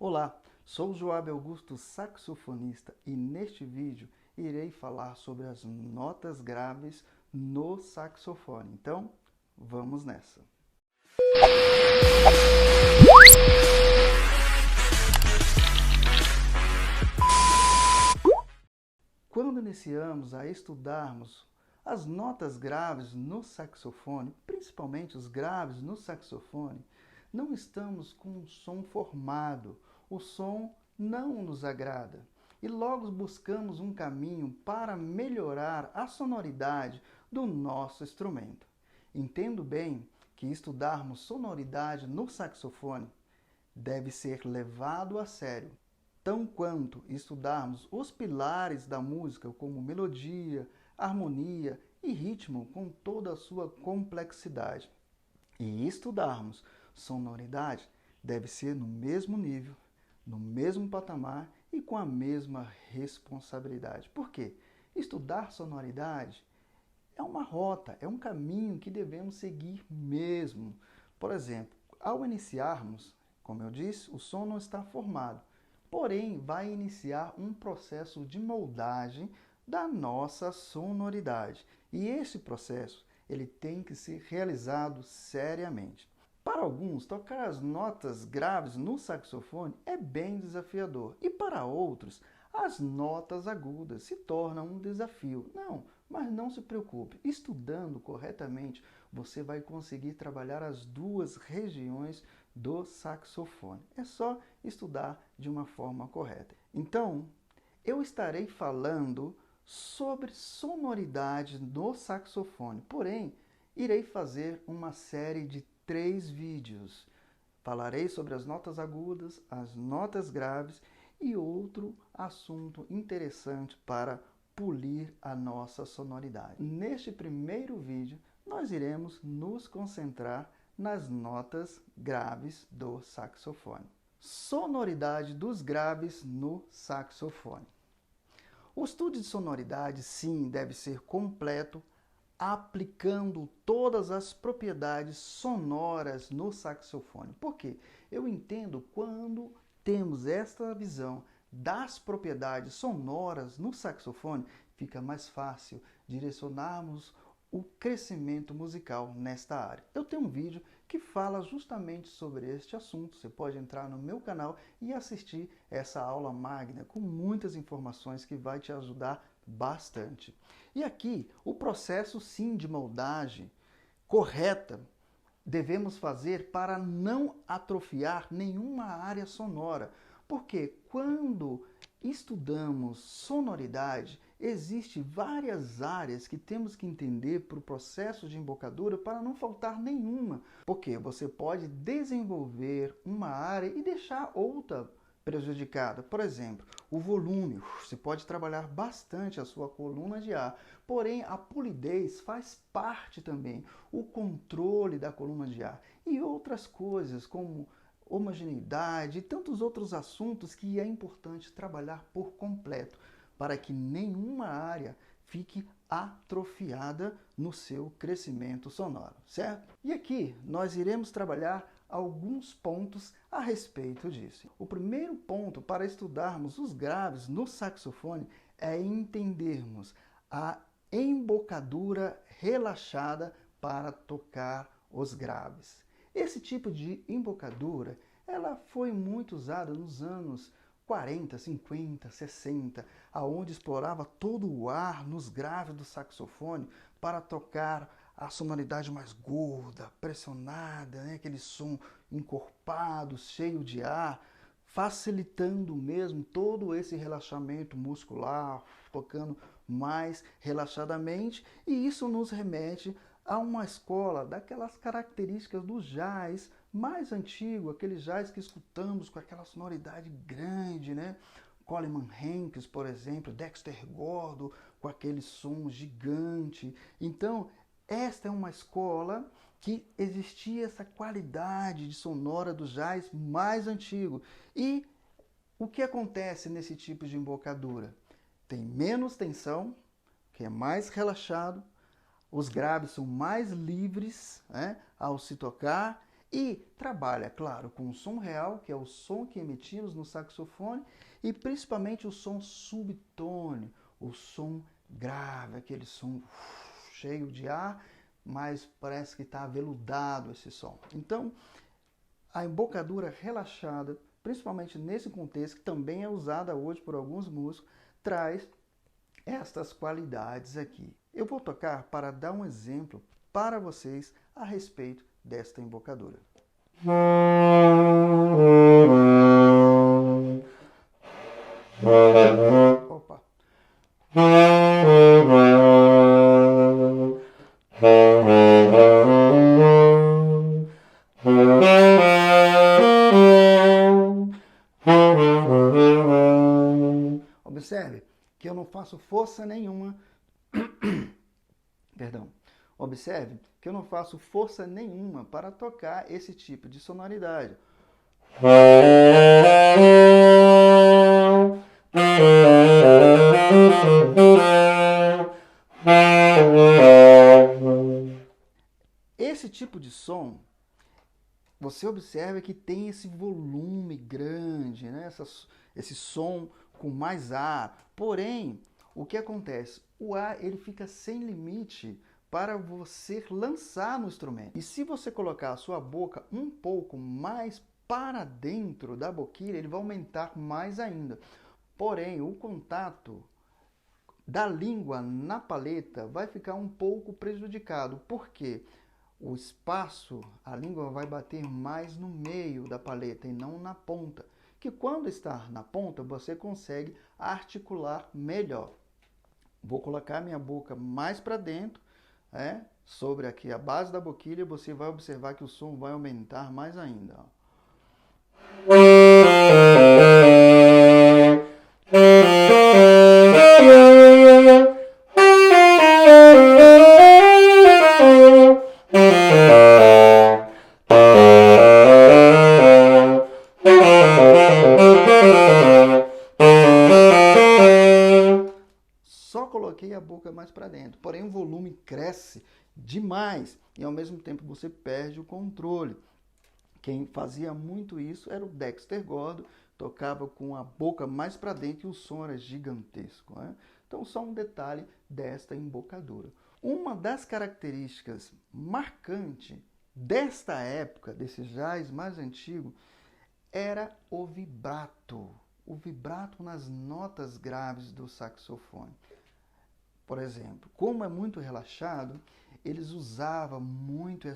Olá, sou Joab Augusto, saxofonista, e neste vídeo irei falar sobre as notas graves no saxofone. Então, vamos nessa! Quando iniciamos a estudarmos as notas graves no saxofone, principalmente os graves no saxofone, não estamos com um som formado, o som não nos agrada e logo buscamos um caminho para melhorar a sonoridade do nosso instrumento. Entendo bem que estudarmos sonoridade no saxofone deve ser levado a sério, tão quanto estudarmos os pilares da música, como melodia, harmonia e ritmo com toda a sua complexidade. E estudarmos sonoridade deve ser no mesmo nível, no mesmo patamar e com a mesma responsabilidade. Por quê? Estudar sonoridade é uma rota, é um caminho que devemos seguir mesmo. Por exemplo, ao iniciarmos, como eu disse, o som não está formado, porém vai iniciar um processo de moldagem da nossa sonoridade. E esse processo ele tem que ser realizado seriamente. Para alguns, tocar as notas graves no saxofone é bem desafiador. E para outros, as notas agudas se tornam um desafio. Mas não se preocupe. Estudando corretamente, você vai conseguir trabalhar as duas regiões do saxofone. É só estudar de uma forma correta. Então, eu estarei falando sobre sonoridade no saxofone. Porém, irei fazer uma série de 3 vídeos. Falarei sobre as notas agudas, as notas graves e outro assunto interessante para polir a nossa sonoridade. Neste primeiro vídeo, nós iremos nos concentrar nas notas graves do saxofone. Sonoridade dos graves no saxofone. O estudo de sonoridade, sim, deve ser completo, aplicando todas as propriedades sonoras no saxofone. Por quê? Eu entendo quando temos esta visão das propriedades sonoras no saxofone, fica mais fácil direcionarmos o crescimento musical nesta área. Eu tenho um vídeo que fala justamente sobre este assunto. Você pode entrar no meu canal e assistir essa aula magna com muitas informações que vai te ajudar bastante. E aqui, o processo sim de moldagem correta devemos fazer para não atrofiar nenhuma área sonora. Porque quando estudamos sonoridade, existem várias áreas que temos que entender para o processo de embocadura para não faltar nenhuma. Porque você pode desenvolver uma área e deixar outra prejudicada. Por exemplo, o volume. Você pode trabalhar bastante a sua coluna de ar. Porém, a polidez faz parte também. O controle da coluna de ar. E outras coisas como homogeneidade e tantos outros assuntos que é importante trabalhar por completo para que nenhuma área fique atrofiada no seu crescimento sonoro, certo? E aqui nós iremos trabalhar alguns pontos a respeito disso. O primeiro ponto para estudarmos os graves no saxofone é entendermos a embocadura relaxada para tocar os graves. Esse tipo de embocadura, ela foi muito usada nos anos 40, 50, 60, aonde explorava todo o ar nos graves do saxofone para tocar a sonoridade mais gorda, pressionada, né? Aquele som encorpado, cheio de ar, facilitando mesmo todo esse relaxamento muscular, tocando mais relaxadamente, e isso nos remete a uma escola daquelas características do jazz mais antigo, aquele jazz que escutamos com aquela sonoridade grande, né? Coleman Hawkins, por exemplo, Dexter Gordon, com aquele som gigante. Então, esta é uma escola que existia essa qualidade de sonora do jazz mais antigo. E o que acontece nesse tipo de embocadura? Tem menos tensão, que é mais relaxado, os graves são mais livres, né, ao se tocar, E trabalha, claro, com o som real, que é o som que emitimos no saxofone, e principalmente o som subtônio, o som grave, aquele som cheio de ar, mas parece que está aveludado esse som. Então, a embocadura relaxada, principalmente nesse contexto, que também é usada hoje por alguns músicos, traz estas qualidades aqui. Eu vou tocar para dar um exemplo para vocês a respeito desta embocadura. Opa. Observe que eu não faço força nenhuma. Perdão. Observe que eu não faço força nenhuma para tocar esse tipo de sonoridade. Esse tipo de som, você observa que tem esse volume grande, né? Esse som com mais ar. Porém, o que acontece? O ar ele fica sem limite para você lançar no instrumento. E se você colocar a sua boca um pouco mais para dentro da boquilha, ele vai aumentar mais ainda. Porém, o contato da língua na paleta vai ficar um pouco prejudicado. Por quê? O espaço, a língua vai bater mais no meio da paleta e não na ponta. Que quando está na ponta, você consegue articular melhor. Vou colocar minha boca mais para dentro, sobre aqui a base da boquilha, você vai observar que o som vai aumentar mais ainda. Só coloquei a boca mais para dentro, porém o volume cresce demais e ao mesmo tempo você perde o controle. Quem fazia muito isso era o Dexter Gordon, tocava com a boca mais para dentro e o som era gigantesco. Então, só um detalhe desta embocadura. Uma das características marcantes desta época, desse jazz mais antigo, era o vibrato. O vibrato nas notas graves do saxofone. Por exemplo, como é muito relaxado, eles usavam muito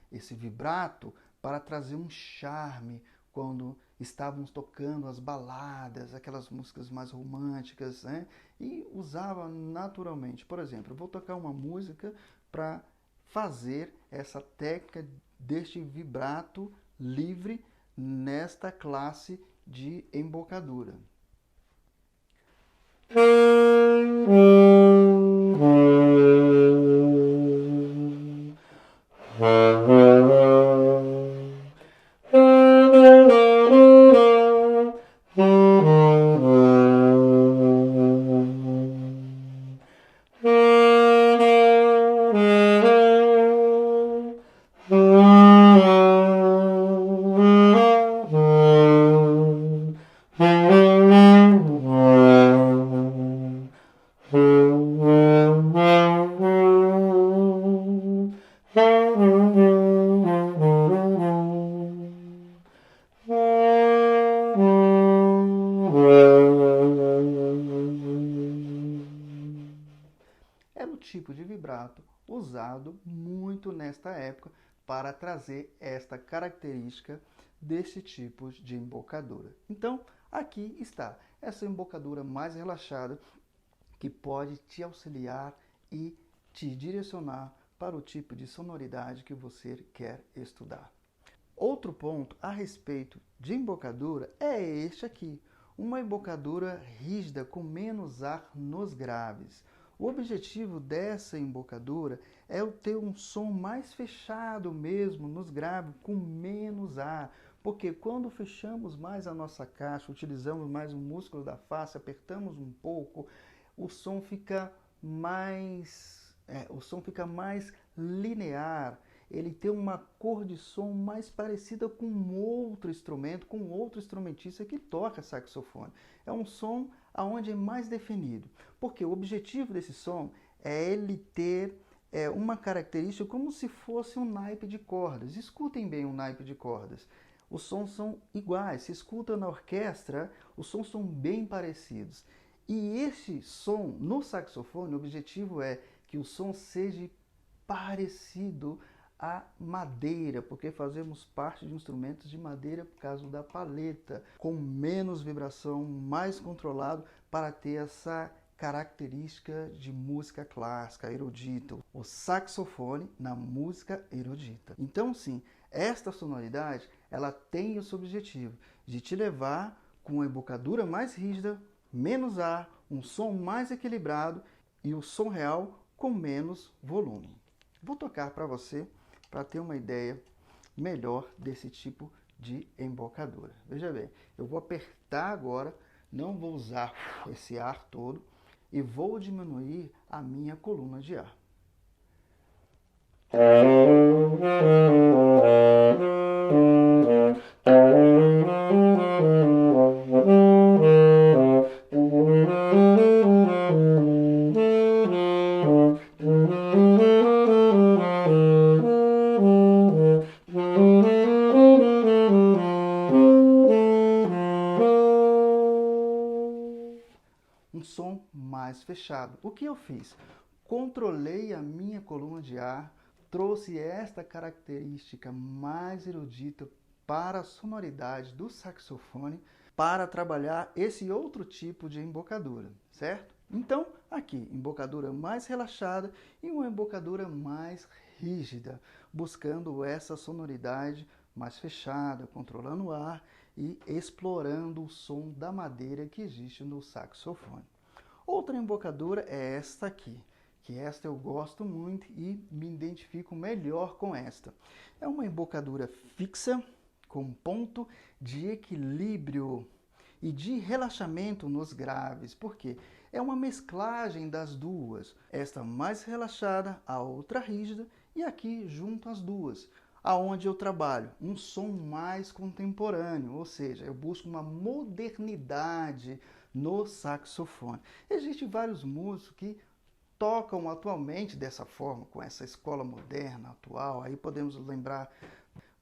esse vibrato para trazer um charme quando estávamos tocando as baladas, aquelas músicas mais românticas, né? E usava naturalmente. Por exemplo, eu vou tocar uma música para fazer essa técnica deste vibrato livre nesta classe de embocadura. Era o tipo de vibrato usado muito nesta época para trazer esta característica desse tipo de embocadura. Então, aqui está essa embocadura mais relaxada que pode te auxiliar e te direcionar para o tipo de sonoridade que você quer estudar. Outro ponto a respeito de embocadura é este aqui, uma embocadura rígida com menos ar nos graves. O objetivo dessa embocadura é ter um som mais fechado mesmo nos graves, com menos ar. Porque quando fechamos mais a nossa caixa, utilizamos mais o músculo da face, apertamos um pouco, o som fica mais linear ele tem uma cor de som mais parecida com outro instrumento, com outro instrumentista que toca saxofone. É um som onde é mais definido, porque o objetivo desse som é ele ter uma característica como se fosse um naipe de cordas. Escutem bem um naipe de cordas. Os sons são iguais, se escuta na orquestra, os sons são bem parecidos. E esse som no saxofone, o objetivo é que o som seja parecido à madeira, porque fazemos parte de instrumentos de madeira por causa da paleta, com menos vibração, mais controlado, para ter essa característica de música clássica, erudita. O saxofone na música erudita. Então, sim, esta sonoridade, ela tem esse objetivo de te levar com uma embocadura mais rígida, menos ar, um som mais equilibrado e o som real com menos volume. Vou tocar para você para ter uma ideia melhor desse tipo de embocadura. Veja bem, eu vou apertar agora, não vou usar esse ar todo e vou diminuir a minha coluna de ar. Um som mais fechado. O que eu fiz? Controlei a minha coluna de ar, trouxe esta característica mais erudita para a sonoridade do saxofone para trabalhar esse outro tipo de embocadura, certo? Então, aqui, embocadura mais relaxada e uma embocadura mais rígida, buscando essa sonoridade mais fechada, controlando o ar e explorando o som da madeira que existe no saxofone. Outra embocadura é esta aqui, que esta eu gosto muito e me identifico melhor com esta. É uma embocadura fixa, com ponto de equilíbrio e de relaxamento nos graves, porque é uma mesclagem das duas. Esta mais relaxada, a outra rígida, e aqui junto as duas, aonde eu trabalho um som mais contemporâneo, ou seja, eu busco uma modernidade no saxofone. Existem vários músicos que tocam atualmente dessa forma, com essa escola moderna atual. Aí podemos lembrar,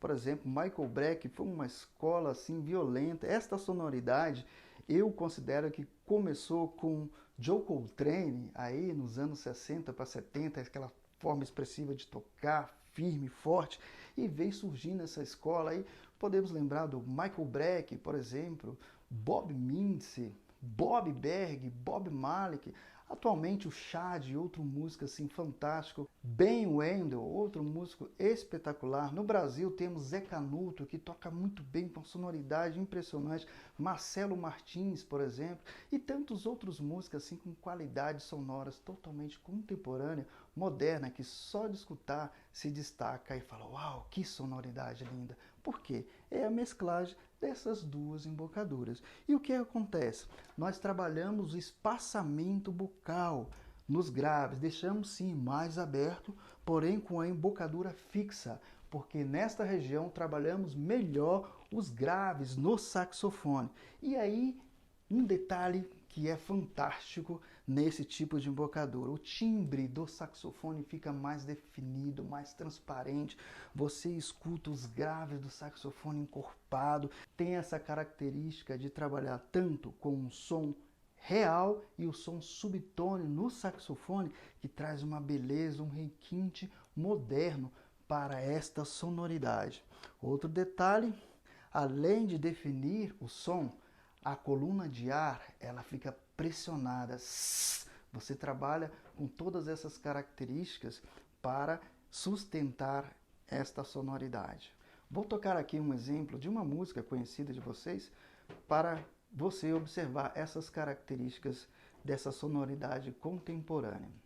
por exemplo, Michael Breck, que foi uma escola assim violenta. Esta sonoridade eu considero que começou com Joe Coltrane aí nos anos 60 para 70, aquela forma expressiva de tocar, firme, forte, e veio surgindo essa escola. Aí podemos lembrar do Michael Breck, por exemplo, Bob Mintz, Bob Berg, Bob Malik, atualmente o Chad, outro músico assim fantástico, Ben Wendell, outro músico espetacular. No Brasil temos Zé Canuto, que toca muito bem, com sonoridade impressionante, Marcelo Martins, por exemplo, e tantos outros músicos assim com qualidades sonoras totalmente contemporânea, moderna, que só de escutar se destaca e fala: uau, que sonoridade linda! Por quê? É a mesclagem dessas duas embocaduras. E o que acontece? Nós trabalhamos o espaçamento bucal nos graves, deixamos sim mais aberto, porém com a embocadura fixa, porque nesta região trabalhamos melhor os graves no saxofone. E aí, um detalhe que é fantástico nesse tipo de embocadura: o timbre do saxofone fica mais definido, mais transparente. Você escuta os graves do saxofone encorpado, tem essa característica de trabalhar tanto com o som real e o som subtônio no saxofone, que traz uma beleza, um requinte moderno para esta sonoridade. Outro detalhe, além de definir o som, a coluna de ar, ela fica pressionada. Você trabalha com todas essas características para sustentar esta sonoridade. Vou tocar aqui um exemplo de uma música conhecida de vocês para você observar essas características dessa sonoridade contemporânea.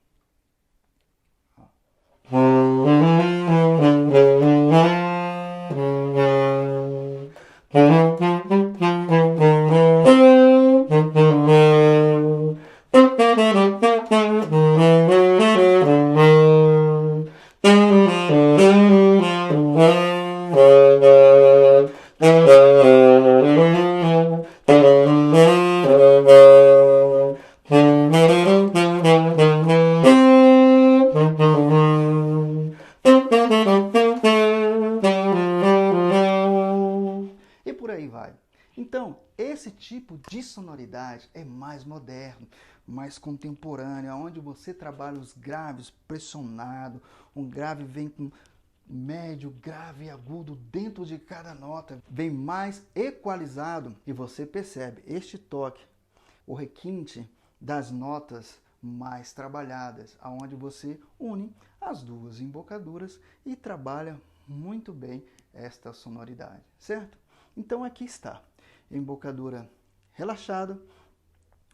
E por aí vai. Então, esse tipo de sonoridade é mais moderno, mais contemporâneo, onde você trabalha os graves pressionado, um grave vem com médio, grave e agudo dentro de cada nota, vem mais equalizado e você percebe este toque, o requinte das notas mais trabalhadas, aonde você une as duas embocaduras e trabalha muito bem esta sonoridade, certo? Então aqui está, embocadura relaxada,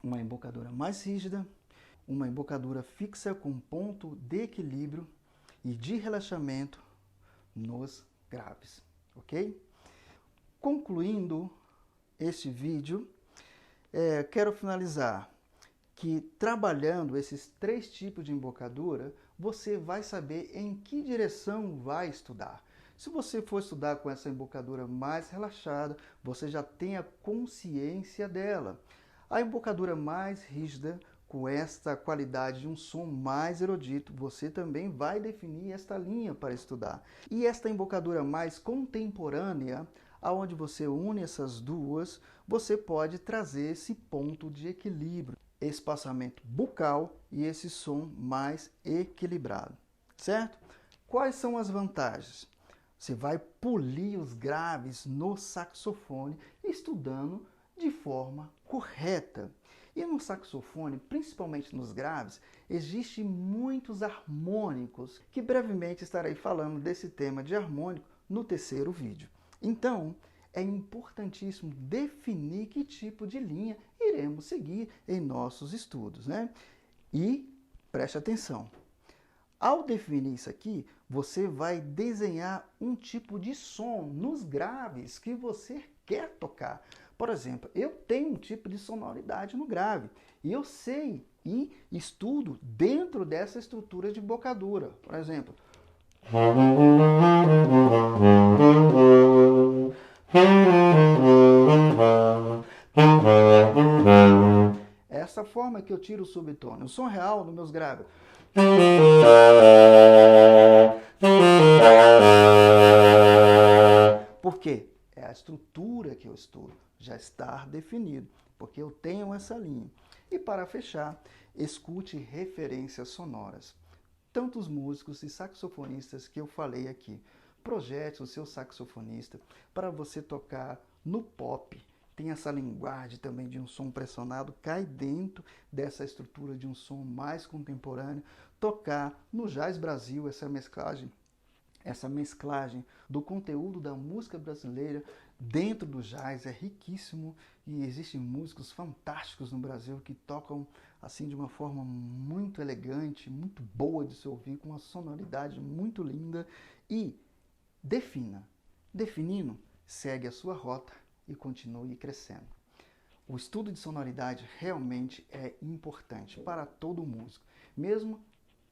uma embocadura mais rígida, uma embocadura fixa com ponto de equilíbrio e de relaxamento nos graves, ok? Concluindo este vídeo, quero finalizar que trabalhando esses 3 tipos de embocadura, você vai saber em que direção vai estudar. Se você for estudar com essa embocadura mais relaxada, você já tem a consciência dela. A embocadura mais rígida, com esta qualidade de um som mais erudito, você também vai definir esta linha para estudar. E esta embocadura mais contemporânea, aonde você une essas duas, você pode trazer esse ponto de equilíbrio, espaçamento bucal e esse som mais equilibrado, certo? Quais são as vantagens? Você vai polir os graves no saxofone estudando de forma correta. E no saxofone, principalmente nos graves, existem muitos harmônicos, que brevemente estarei falando desse tema de harmônico no terceiro vídeo. Então, é importantíssimo definir que tipo de linha iremos seguir em nossos estudos, né? E preste atenção. Ao definir isso aqui, você vai desenhar um tipo de som nos graves que você quer tocar. Por exemplo, eu tenho um tipo de sonoridade no grave e eu sei e estudo dentro dessa estrutura de embocadura. Por exemplo, essa forma que eu tiro o subtônio. O som real nos meus graves. Por quê? É a estrutura que eu estudo, já está definido, porque eu tenho essa linha. E para fechar, escute referências sonoras. Tantos músicos e saxofonistas que eu falei aqui. Projete o seu saxofonista para você tocar no pop. Tem essa linguagem também de um som pressionado, cai dentro dessa estrutura de um som mais contemporâneo. Tocar no Jazz Brasil, essa mesclagem do conteúdo da música brasileira dentro do jazz é riquíssimo e existem músicos fantásticos no Brasil que tocam assim de uma forma muito elegante, muito boa de se ouvir, com uma sonoridade muito linda. E defina. Definindo, segue a sua rota e continue crescendo. O estudo de sonoridade realmente é importante para todo músico, mesmo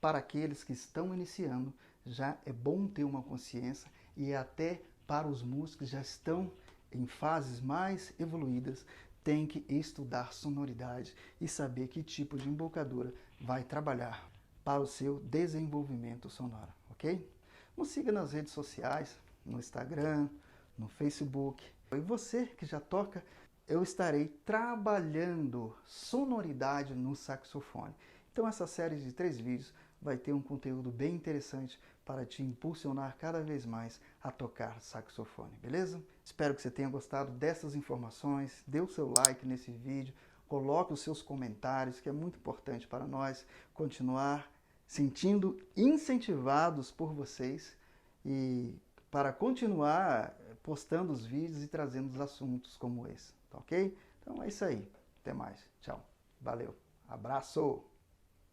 para aqueles que estão iniciando. Já é bom ter uma consciência e até para os músicos que já estão em fases mais evoluídas, tem que estudar sonoridade e saber que tipo de embocadura vai trabalhar para o seu desenvolvimento sonoro, ok? Nos siga nas redes sociais, no Instagram, no Facebook. E você que já toca, eu estarei trabalhando sonoridade no saxofone. Então essa série de 3 vídeos vai ter um conteúdo bem interessante para te impulsionar cada vez mais a tocar saxofone, beleza? Espero que você tenha gostado dessas informações, dê o seu like nesse vídeo, coloque os seus comentários, que é muito importante para nós continuar sentindo incentivados por vocês e para continuar postando os vídeos e trazendo os assuntos como esse, tá ok? Então é isso aí, até mais, tchau, valeu, abraço!